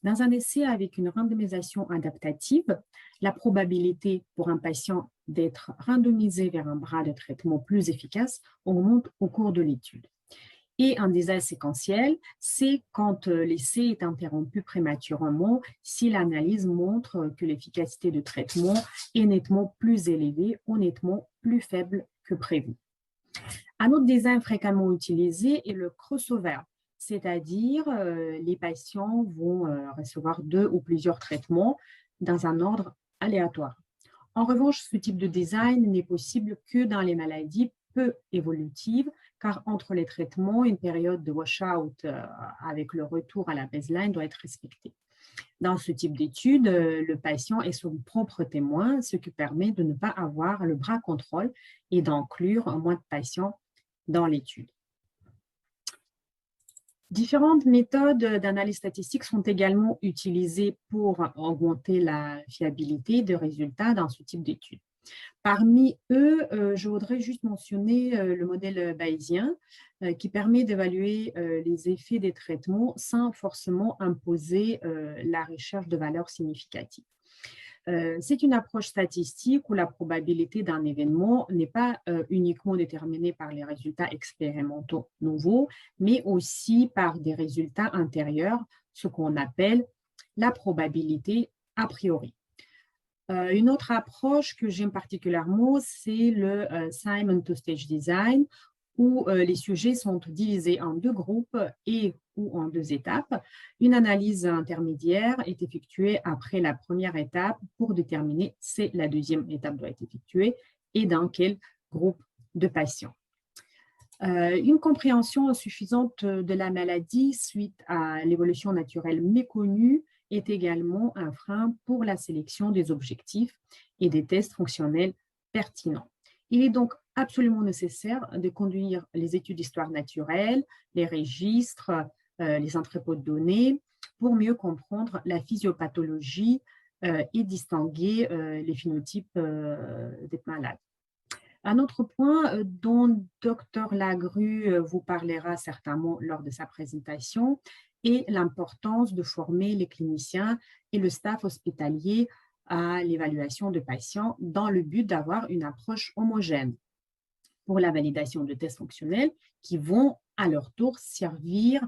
E: Dans un essai avec une randomisation adaptative, la probabilité pour un patient d'être randomisé vers un bras de traitement plus efficace augmente au cours de l'étude. Et un design séquentiel, c'est quand l'essai est interrompu prématurément si l'analyse montre que l'efficacité de traitement est nettement plus élevée ou nettement plus faible que prévu. Un autre design fréquemment utilisé est le crossover, c'est-à-dire les patients vont recevoir 2 ou plusieurs traitements dans un ordre aléatoire. En revanche, ce type de design n'est possible que dans les maladies peu évolutives, car entre les traitements, une période de washout avec le retour à la baseline doit être respectée. Dans ce type d'étude, le patient est son propre témoin, ce qui permet de ne pas avoir le bras contrôle et d'inclure moins de patients dans l'étude. Différentes méthodes d'analyse statistique sont également utilisées pour augmenter la fiabilité des résultats dans ce type d'études. Parmi eux, je voudrais juste mentionner le modèle bayésien qui permet d'évaluer les effets des traitements sans forcément imposer la recherche de valeurs significatives. C'est une approche statistique où la probabilité d'un événement n'est pas uniquement déterminée par les résultats expérimentaux nouveaux, mais aussi par des résultats antérieurs, ce qu'on appelle la probabilité a priori. Une autre approche que j'aime particulièrement, c'est le Simon Two-Stage Design, où les sujets sont divisés en 2 groupes et ou en 2 étapes. Une analyse intermédiaire est effectuée après la première étape pour déterminer si la deuxième étape doit être effectuée et dans quel groupe de patients. Une compréhension suffisante de la maladie suite à l'évolution naturelle méconnue est également un frein pour la sélection des objectifs et des tests fonctionnels pertinents. Il est donc absolument nécessaire de conduire les études d'histoire naturelle, les registres, les entrepôts de données pour mieux comprendre la physiopathologie et distinguer les phénotypes des malades. Un autre point dont Dr Lagrue vous parlera certainement lors de sa présentation est l'importance de former les cliniciens et le staff hospitalier à l'évaluation de patients dans le but d'avoir une approche homogène pour la validation de tests fonctionnels qui vont à leur tour servir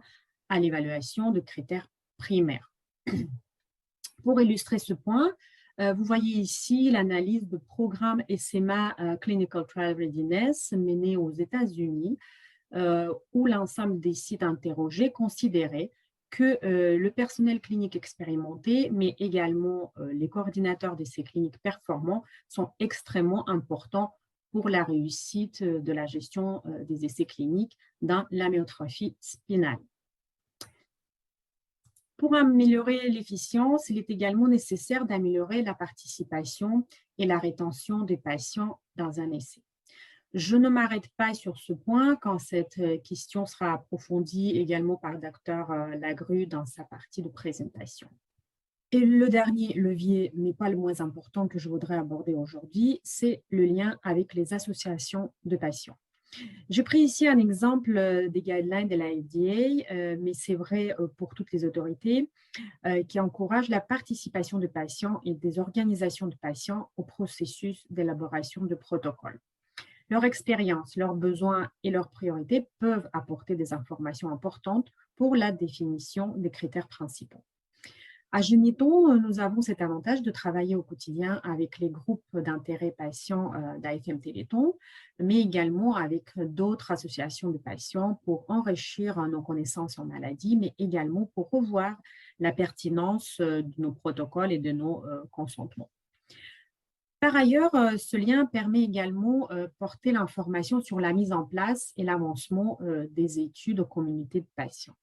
E: à l'évaluation de critères primaires. Pour illustrer ce point, vous voyez ici l'analyse de programme SMA Clinical Trial Readiness mené aux États-Unis, où l'ensemble des sites interrogés considéraient que le personnel clinique expérimenté, mais également les coordinateurs de ces cliniques performants sont extrêmement importants pour la réussite de la gestion des essais cliniques dans l'amyotrophie spinale. Pour améliorer l'efficience, il est également nécessaire d'améliorer la participation et la rétention des patients dans un essai. Je ne m'arrête pas sur ce point quand cette question sera approfondie également par Dr Lagrue dans sa partie de présentation. Et le dernier levier, mais pas le moins important que je voudrais aborder aujourd'hui, c'est le lien avec les associations de patients. J'ai pris ici un exemple des guidelines de la FDA, mais c'est vrai pour toutes les autorités, qui encouragent la participation de patients et des organisations de patients au processus d'élaboration de protocoles. Leur expérience, leurs besoins et leurs priorités peuvent apporter des informations importantes pour la définition des critères principaux. À Généton, nous avons cet avantage de travailler au quotidien avec les groupes d'intérêt patients d'AFM Téléthon, mais également avec d'autres associations de patients pour enrichir nos connaissances en maladie, mais également pour revoir la pertinence de nos protocoles et de nos consentements. Par ailleurs, ce lien permet également de porter l'information sur la mise en place et l'avancement des études aux communautés de patients.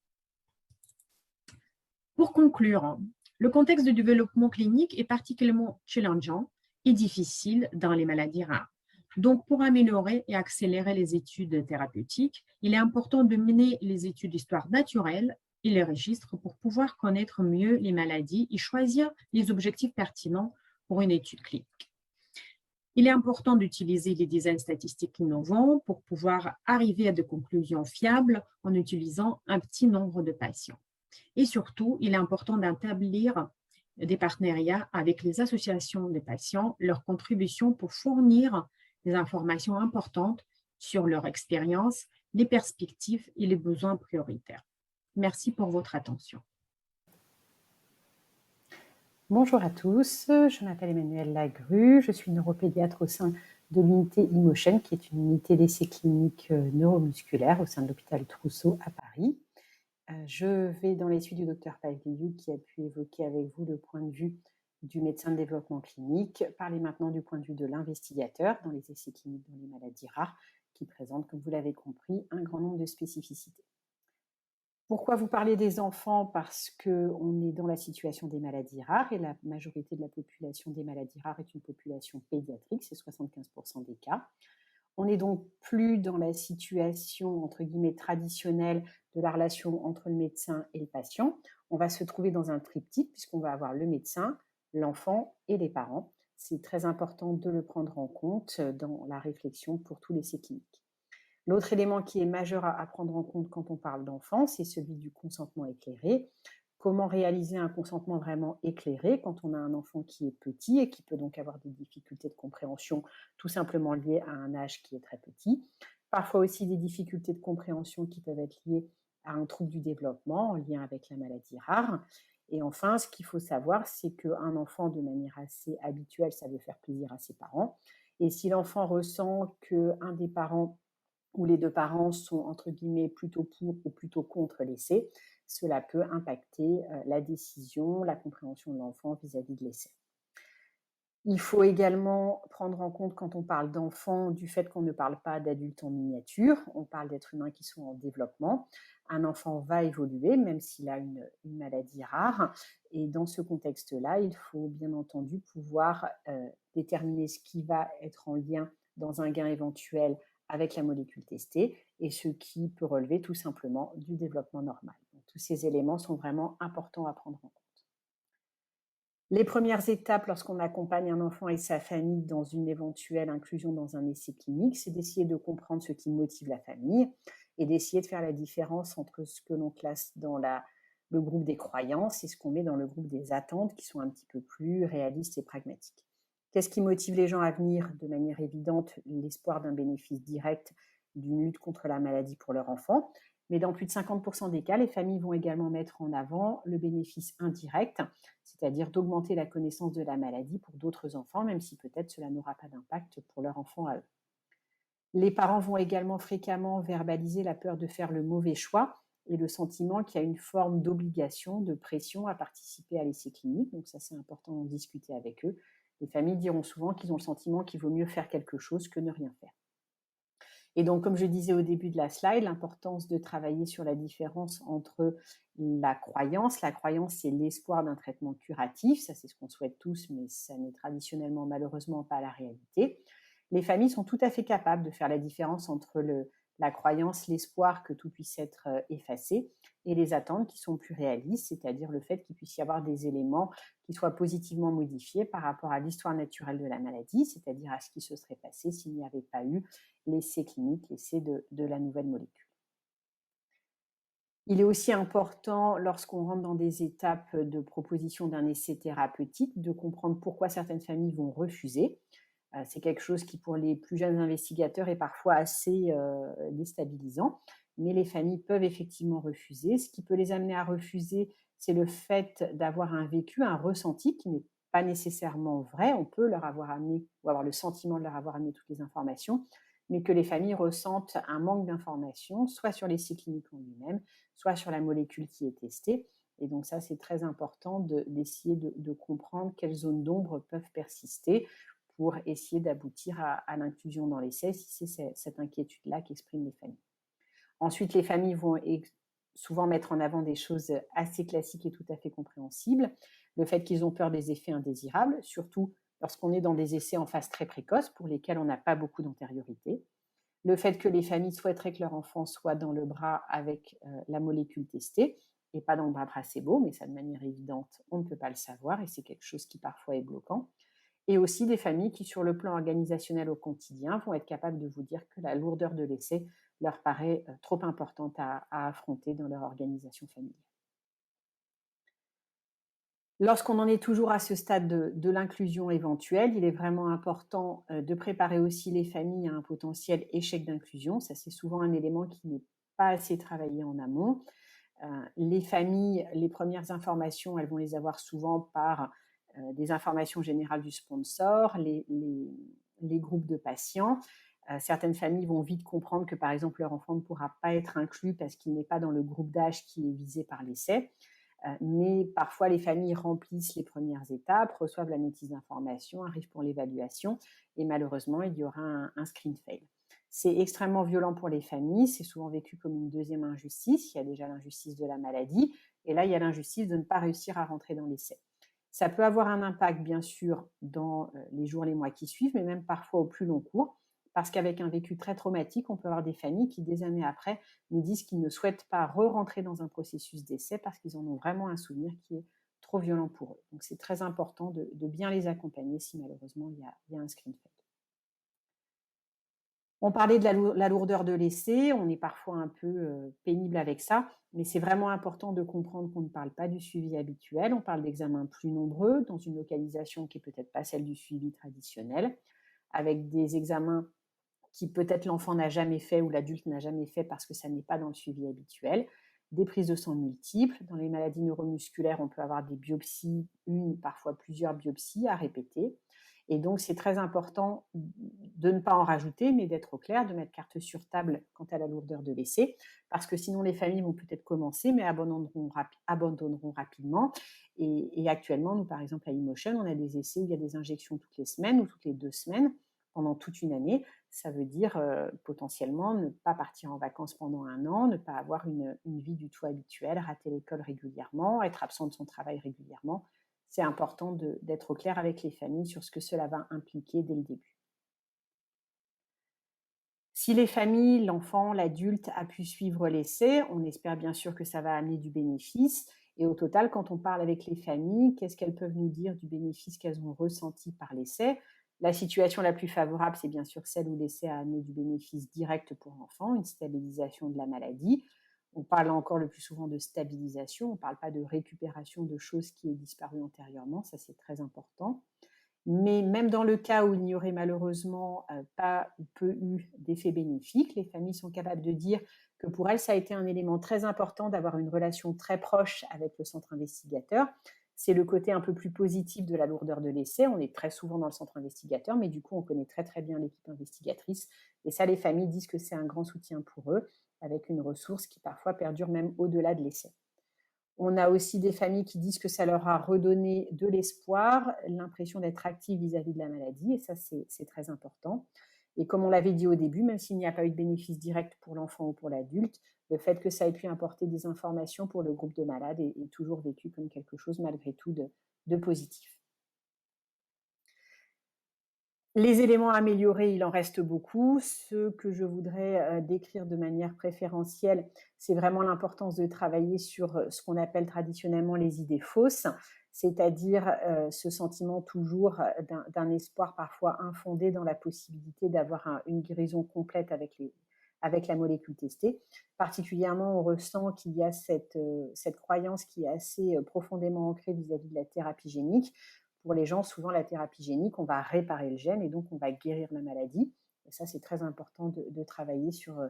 E: Pour conclure, le contexte de développement clinique est particulièrement challengeant et difficile dans les maladies rares. Donc, pour améliorer et accélérer les études thérapeutiques, il est important de mener les études d'histoire naturelle et les registres pour pouvoir connaître mieux les maladies et choisir les objectifs pertinents pour une étude clinique. Il est important d'utiliser les designs statistiques innovants pour pouvoir arriver à des conclusions fiables en utilisant un petit nombre de patients. Et surtout, il est important d'établir des partenariats avec les associations des patients, leur contribution pour fournir des informations importantes sur leur expérience, les perspectives et les besoins prioritaires. Merci pour votre attention.
F: Bonjour à tous, je m'appelle Emmanuelle Lagrue, je suis neuropédiatre au sein de l'unité IMOCHEN, qui est une unité d'essais cliniques neuromusculaires au sein de l'hôpital Trousseau à Paris. Je vais, dans les suites du docteur Pavliou, qui a pu évoquer avec vous le point de vue du médecin de développement clinique, parler maintenant du point de vue de l'investigateur dans les essais cliniques dans les maladies rares, qui présente, comme vous l'avez compris, un grand nombre de spécificités. Pourquoi vous parlez des enfants? Parce qu'on est dans la situation des maladies rares et la majorité de la population des maladies rares est une population pédiatrique, c'est 75% des cas. On n'est donc plus dans la situation, entre guillemets, traditionnelle de la relation entre le médecin et le patient. On va se trouver dans un triptyque puisqu'on va avoir le médecin, l'enfant et les parents. C'est très important de le prendre en compte dans la réflexion pour tous les essais cliniques. L'autre élément qui est majeur à prendre en compte quand on parle d'enfant, c'est celui du consentement éclairé. Comment réaliser un consentement vraiment éclairé quand on a un enfant qui est petit et qui peut donc avoir des difficultés de compréhension tout simplement liées à un âge qui est très petit. Parfois aussi des difficultés de compréhension qui peuvent être liées à un trouble du développement en lien avec la maladie rare. Et enfin, ce qu'il faut savoir, c'est qu'un enfant, de manière assez habituelle, ça veut faire plaisir à ses parents. Et si l'enfant ressent qu'un des parents où les deux parents sont, entre guillemets, plutôt pour ou plutôt contre l'essai, cela peut impacter la décision, la compréhension de l'enfant vis-à-vis de l'essai. Il faut également prendre en compte, quand on parle d'enfants, du fait qu'on ne parle pas d'adultes en miniature, on parle d'êtres humains qui sont en développement. Un enfant va évoluer, même s'il a une maladie rare. Et dans ce contexte-là, il faut bien entendu pouvoir déterminer ce qui va être en lien dans un gain éventuel avec la molécule testée et ce qui peut relever tout simplement du développement normal. Donc, tous ces éléments sont vraiment importants à prendre en compte. Les premières étapes lorsqu'on accompagne un enfant et sa famille dans une éventuelle inclusion dans un essai clinique, c'est d'essayer de comprendre ce qui motive la famille et d'essayer de faire la différence entre ce que l'on classe dans le groupe des croyances et ce qu'on met dans le groupe des attentes qui sont un petit peu plus réalistes et pragmatiques. Qu'est-ce qui motive les gens à venir? De manière évidente, l'espoir d'un bénéfice direct d'une lutte contre la maladie pour leur enfant. Mais dans plus de 50% des cas, les familles vont également mettre en avant le bénéfice indirect, c'est-à-dire d'augmenter la connaissance de la maladie pour d'autres enfants, même si peut-être cela n'aura pas d'impact pour leur enfant à eux. Les parents vont également fréquemment verbaliser la peur de faire le mauvais choix et le sentiment qu'il y a une forme d'obligation, de pression à participer à l'essai clinique. Donc ça, c'est important d'en discuter avec eux. Les familles diront souvent qu'ils ont le sentiment qu'il vaut mieux faire quelque chose que ne rien faire. Et donc, comme je disais au début de la slide, l'importance de travailler sur la différence entre la croyance. La croyance, c'est l'espoir d'un traitement curatif. Ça, c'est ce qu'on souhaite tous, mais ça n'est traditionnellement, malheureusement, pas la réalité. Les familles sont tout à fait capables de faire la différence entre la croyance, l'espoir que tout puisse être effacé, et les attentes qui sont plus réalistes, c'est-à-dire le fait qu'il puisse y avoir des éléments qui soient positivement modifiés par rapport à l'histoire naturelle de la maladie, c'est-à-dire à ce qui se serait passé s'il n'y avait pas eu l'essai clinique, l'essai de la nouvelle molécule. Il est aussi important, lorsqu'on rentre dans des étapes de proposition d'un essai thérapeutique, de comprendre pourquoi certaines familles vont refuser. C'est quelque chose qui, pour les plus jeunes investigateurs, est parfois assez déstabilisant, mais les familles peuvent effectivement refuser. Ce qui peut les amener à refuser, c'est le fait d'avoir un vécu, un ressenti qui n'est pas nécessairement vrai. On peut leur avoir amené, ou avoir le sentiment de leur avoir amené toutes les informations, mais que les familles ressentent un manque d'informations, soit sur l'essai clinique en lui-même, soit sur la molécule qui est testée. Et donc ça, c'est très important d'essayer de comprendre quelles zones d'ombre peuvent persister pour essayer d'aboutir à l'inclusion dans l'essai, si c'est cette inquiétude-là qu'expriment les familles. Ensuite, les familles vont souvent mettre en avant des choses assez classiques et tout à fait compréhensibles. Le fait qu'ils ont peur des effets indésirables, surtout lorsqu'on est dans des essais en phase très précoce pour lesquels on n'a pas beaucoup d'antériorité. Le fait que les familles souhaiteraient que leur enfant soit dans le bras avec la molécule testée et pas dans le bras placebo, mais ça de manière évidente, on ne peut pas le savoir et c'est quelque chose qui parfois est bloquant. Et aussi des familles qui, sur le plan organisationnel au quotidien, vont être capables de vous dire que la lourdeur de l'essai leur paraît trop importante à affronter dans leur organisation familiale. Lorsqu'on en est toujours à ce stade de l'inclusion éventuelle, il est vraiment important de préparer aussi les familles à un potentiel échec d'inclusion. Ça, c'est souvent un élément qui n'est pas assez travaillé en amont. Les familles, les premières informations, elles vont les avoir souvent par des informations générales du sponsor, les groupes de patients. Certaines familles vont vite comprendre que, par exemple, leur enfant ne pourra pas être inclus parce qu'il n'est pas dans le groupe d'âge qui est visé par l'essai. Mais parfois, les familles remplissent les premières étapes, reçoivent la notice d'information, arrivent pour l'évaluation et malheureusement, il y aura un screen fail. C'est extrêmement violent pour les familles, c'est souvent vécu comme une deuxième injustice. Il y a déjà l'injustice de la maladie et là, il y a l'injustice de ne pas réussir à rentrer dans l'essai. Ça peut avoir un impact, bien sûr, dans les jours, les mois qui suivent, mais même parfois au plus long cours, parce qu'avec un vécu très traumatique, on peut avoir des familles qui, des années après, nous disent qu'ils ne souhaitent pas re-rentrer dans un processus d'essai parce qu'ils en ont vraiment un souvenir qui est trop violent pour eux. Donc, c'est très important de bien les accompagner si malheureusement il y a un screen fail. On parlait de la lourdeur de l'essai, on est parfois un peu pénible avec ça, mais c'est vraiment important de comprendre qu'on ne parle pas du suivi habituel, on parle d'examens plus nombreux dans une localisation qui n'est peut-être pas celle du suivi traditionnel, avec des examens qui peut-être l'enfant n'a jamais fait ou l'adulte n'a jamais fait parce que ça n'est pas dans le suivi habituel, des prises de sang multiples. Dans les maladies neuromusculaires, on peut avoir des biopsies, une, parfois plusieurs biopsies à répéter. Et donc, c'est très important de ne pas en rajouter, mais d'être au clair, de mettre carte sur table quant à la lourdeur de l'essai, parce que sinon les familles vont peut-être commencer, mais abandonneront rapidement. Et actuellement, nous, par exemple, à Emotion, on a des essais où il y a des injections toutes les semaines ou toutes les 2 semaines, pendant toute une année. Ça veut dire potentiellement ne pas partir en vacances pendant 1 an, ne pas avoir une vie du tout habituelle, rater l'école régulièrement, être absent de son travail régulièrement. C'est important d'être au clair avec les familles sur ce que cela va impliquer dès le début. Si les familles, l'enfant, l'adulte a pu suivre l'essai, on espère bien sûr que ça va amener du bénéfice. Et au total, quand on parle avec les familles, qu'est-ce qu'elles peuvent nous dire du bénéfice qu'elles ont ressenti par l'essai? La situation la plus favorable, c'est bien sûr celle où l'essai a amené du bénéfice direct pour l'enfant, une stabilisation de la maladie. On parle encore le plus souvent de stabilisation, on ne parle pas de récupération de choses qui aient disparu antérieurement, ça c'est très important. Mais même dans le cas où il n'y aurait malheureusement pas ou peu eu d'effet bénéfique, les familles sont capables de dire que pour elles, ça a été un élément très important d'avoir une relation très proche avec le centre investigateur. C'est le côté un peu plus positif de la lourdeur de l'essai. On est très souvent dans le centre investigateur, mais du coup, on connaît très très bien l'équipe investigatrice. Et ça, les familles disent que c'est un grand soutien pour eux, avec une ressource qui parfois perdure même au-delà de l'essai. On a aussi des familles qui disent que ça leur a redonné de l'espoir, l'impression d'être active vis-à-vis de la maladie, et ça, c'est très important. Et comme on l'avait dit au début, même s'il n'y a pas eu de bénéfice direct pour l'enfant ou pour l'adulte, le fait que ça ait pu apporter des informations pour le groupe de malades est toujours vécu comme quelque chose, malgré tout, de positif. Les éléments à améliorer, il en reste beaucoup. Ce que je voudrais décrire de manière préférentielle, c'est vraiment l'importance de travailler sur ce qu'on appelle traditionnellement les idées fausses, c'est-à-dire ce sentiment toujours d'un espoir parfois infondé dans la possibilité d'avoir une guérison complète avec la molécule testée. Particulièrement, on ressent qu'il y a cette croyance qui est assez profondément ancrée vis-à-vis de la thérapie génique. Pour les gens, souvent, la thérapie génique, on va réparer le gène et donc on va guérir la maladie. Et ça, c'est très important de travailler sur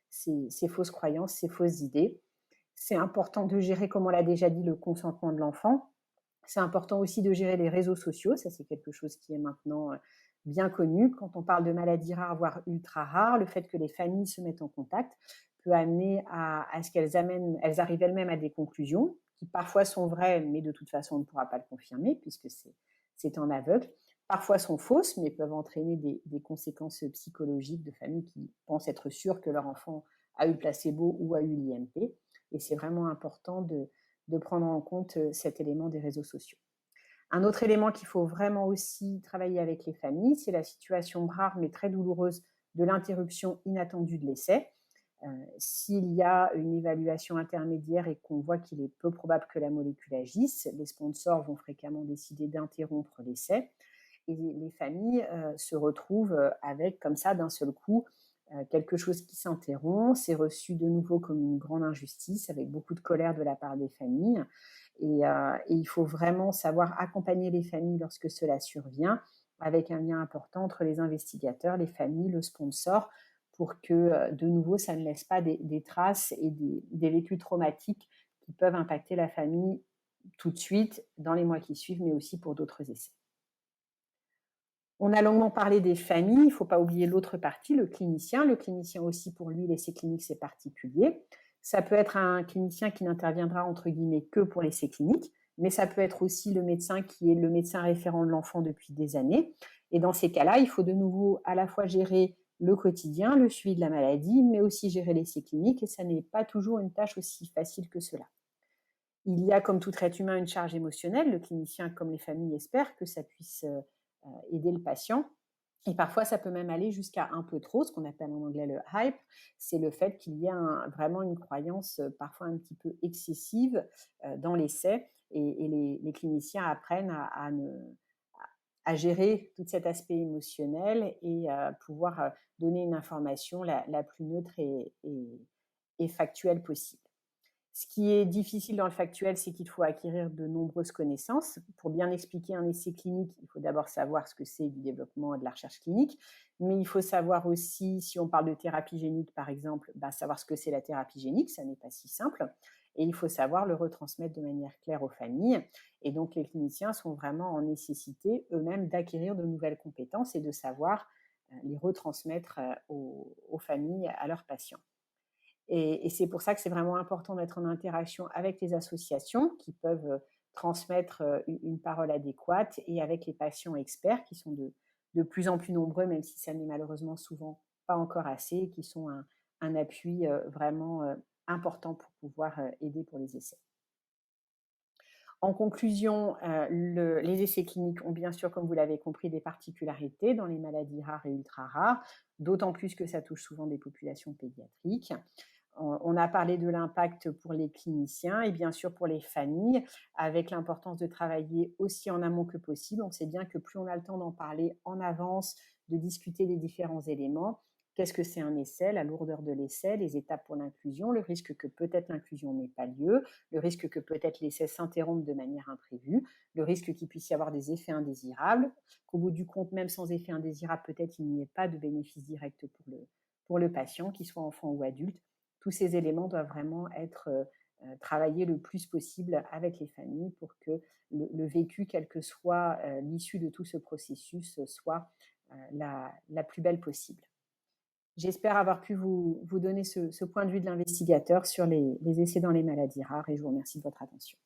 F: ces fausses croyances, ces fausses idées. C'est important de gérer, comme on l'a déjà dit, le consentement de l'enfant. C'est important aussi de gérer les réseaux sociaux. Ça, c'est quelque chose qui est maintenant bien connu. Quand on parle de maladies rares, voire ultra rares, le fait que les familles se mettent en contact peut amener à ce qu'elles arrivent elles-mêmes à des conclusions qui parfois sont vraies, mais de toute façon, on ne pourra pas le confirmer puisque c'est en aveugle. Parfois sont fausses, mais peuvent entraîner des conséquences psychologiques de familles qui pensent être sûres que leur enfant a eu le placebo ou a eu l'IMP. Et c'est vraiment important de prendre en compte cet élément des réseaux sociaux. Un autre élément qu'il faut vraiment aussi travailler avec les familles, c'est la situation rare mais très douloureuse de l'interruption inattendue de l'essai. S'il y a une évaluation intermédiaire et qu'on voit qu'il est peu probable que la molécule agisse, les sponsors vont fréquemment décider d'interrompre l'essai et les familles se retrouvent avec comme ça d'un seul coup quelque chose qui s'interrompt, c'est reçu de nouveau comme une grande injustice avec beaucoup de colère de la part des familles et il faut vraiment savoir accompagner les familles lorsque cela survient avec un lien important entre les investigateurs, les familles, le sponsor pour que, de nouveau, ça ne laisse pas des traces et des vécus traumatiques qui peuvent impacter la famille tout de suite, dans les mois qui suivent, mais aussi pour d'autres essais. On a longuement parlé des familles, il ne faut pas oublier l'autre partie, le clinicien. Le clinicien aussi, pour lui, l'essai clinique, c'est particulier. Ça peut être un clinicien qui n'interviendra, entre guillemets, que pour l'essai clinique, mais ça peut être aussi le médecin qui est le médecin référent de l'enfant depuis des années. Et dans ces cas-là, il faut de nouveau à la fois gérer le quotidien, le suivi de la maladie, mais aussi gérer l'essai clinique, et ça n'est pas toujours une tâche aussi facile que cela. Il y a, comme tout être humain, une charge émotionnelle. Le clinicien, comme les familles, espèrent que ça puisse aider le patient. Et parfois, ça peut même aller jusqu'à un peu trop, ce qu'on appelle en anglais le hype. C'est le fait qu'il y ait vraiment une croyance parfois un petit peu excessive dans l'essai, et les cliniciens apprennent à gérer tout cet aspect émotionnel et pouvoir donner une information la plus neutre et factuelle possible. Ce qui est difficile dans le factuel, c'est qu'il faut acquérir de nombreuses connaissances. Pour bien expliquer un essai clinique, il faut d'abord savoir ce que c'est du développement et de la recherche clinique, mais il faut savoir aussi, si on parle de thérapie génique par exemple, savoir ce que c'est la thérapie génique, ça n'est pas si simple, et il faut savoir le retransmettre de manière claire aux familles. Et donc les cliniciens sont vraiment en nécessité eux-mêmes d'acquérir de nouvelles compétences et de savoir les retransmettre aux familles, à leurs patients. Et c'est pour ça que c'est vraiment important d'être en interaction avec les associations qui peuvent transmettre une parole adéquate et avec les patients experts qui sont de plus en plus nombreux, même si ça n'est malheureusement souvent pas encore assez, et qui sont un appui vraiment important pour pouvoir aider pour les essais. En conclusion, les essais cliniques ont bien sûr, comme vous l'avez compris, des particularités dans les maladies rares et ultra rares, d'autant plus que ça touche souvent des populations pédiatriques. On a parlé de l'impact pour les cliniciens et bien sûr pour les familles, avec l'importance de travailler aussi en amont que possible. On sait bien que plus on a le temps d'en parler en avance, de discuter des différents éléments, qu'est-ce que c'est un essai, la lourdeur de l'essai, les étapes pour l'inclusion, le risque que peut-être l'inclusion n'ait pas lieu, le risque que peut-être l'essai s'interrompe de manière imprévue, le risque qu'il puisse y avoir des effets indésirables, qu'au bout du compte, même sans effet indésirable, peut-être il n'y ait pas de bénéfice direct pour le patient, qu'il soit enfant ou adulte. Tous ces éléments doivent vraiment être travaillés le plus possible avec les familles pour que le vécu, quelle que soit l'issue de tout ce processus, soit la plus belle possible. J'espère avoir pu vous donner ce point de vue de l'investigateur sur les essais dans les maladies rares et je vous remercie de votre attention.